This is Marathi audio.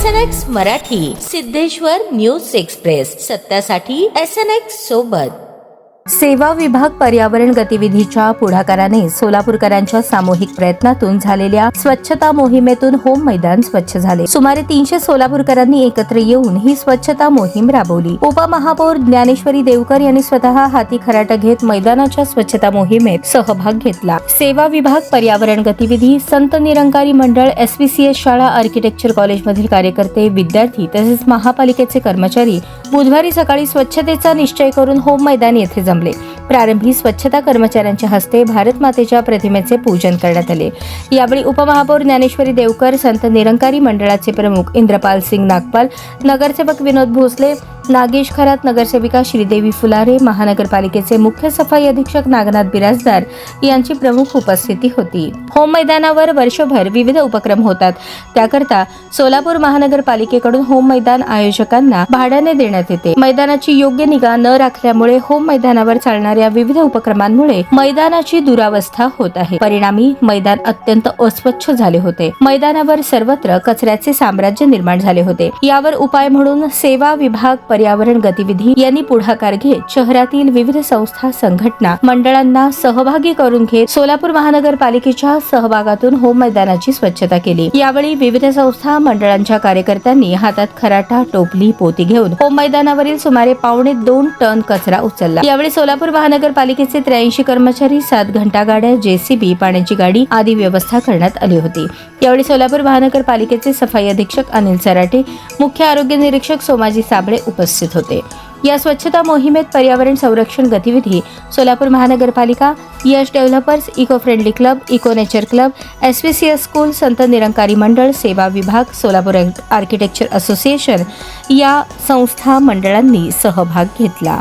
SNX Marathi, Siddheshwar news express, सत्यासाठी SNX सोबत. सेवा विभाग पर्यावरण गतिविधीच्या पुढाकाराने सोलापूरकरांच्या सामूहिक प्रयत्नातून झालेल्या स्वच्छता मोहिमेतून होम मैदान स्वच्छ झाले. सुमारे 300 सोलापूरकरांनी एकत्र येऊन ही स्वच्छता मोहीम राबवली. उपमहापौर ज्ञानेश्वरी देवकर यांनी स्वतः हाती खराटा घेत मैदानाच्या स्वच्छता मोहिमेत सहभाग घेतला. सेवा विभाग पर्यावरण गतिविधी, संत निरंकारी मंडळ, SVCS शाळा, आर्किटेक्चर कॉलेजमधील कार्यकर्ते, विद्यार्थी तसेच महापालिकेचे कर्मचारी बुधवारी सकाळी स्वच्छतेचा निश्चय करून होम मैदान येथे जमले. प्रारंभी स्वच्छता कर्मचाऱ्यांच्या हस्ते भारत मातेच्या प्रतिमेचे पूजन करण्यात आले. यावेळी उपमहापौर ज्ञानेश्वरी देवकर, संत निरंकारी मंडळाचे प्रमुख इंद्रपाल सिंग नागपाल, नगरसेवक विनोद भोसले, नागेश खरात, नगरसेविका श्रीदेवी फुलारे, महानगरपालिकेचे मुख्य सफाई अधीक्षक नागनाथ बिराजदार यांची प्रमुख उपस्थिती होती. होम मैदानावर वर्षभर विविध उपक्रम होतात. त्याकरता सोलापूर महानगरपालिकेकडून होम मैदान आयोजकांना भाड्याने देण्यात येते. मैदानाची योग्य निगा न राखल्यामुळे होम मैदानावर चालणाऱ्या विविध उपक्रमांमुळे मैदानाची दुरावस्था होत आहे. परिणामी मैदान अत्यंत अस्वच्छ झाले होते. मैदानावर सर्वत्र कचऱ्याचे साम्राज्य निर्माण झाले होते. यावर उपाय म्हणून सेवा विभाग पर्यावरण गतिविधी यांनी पुढाकार घेत शहरातील विविध संस्था, संघटना, मंडळांना सहभागी करून घेत सोलापूर महानगरपालिकेच्या सहभागातून होम मैदानाची स्वच्छता केली. यावेळी विविध संस्था, मंडळांच्या कार्यकर्त्यांनी हातात खराटा, टोपली, पोती घेऊन होम मैदानावरील सुमारे 2.25 टन कचरा उचलला. यावेळी सोलापूर महानगरपालिकेचे 83 कर्मचारी, 7 घंटा गाड्या, JCB, पाण्याची गाडी आदी व्यवस्था करण्यात आली होती. यावेळी सोलापूर महानगरपालिकेचे सफाई अधीक्षक अनिल सराटे, मुख्य आरोग्य निरीक्षक सोमाजी साबळे उपस्थित होते. या स्वच्छता मोहिमेत पर्यावरण संरक्षण गतिविधी सोलापूर महानगरपालिका, Yash developers, eco friendly club, eco nature club, SVCS school, Sant Nirankari मंडळ, सेवा विभाग, सोलापूर आर्किटेक्चर असोसिएशन या संस्था मंडळांनी सहभाग घेतला.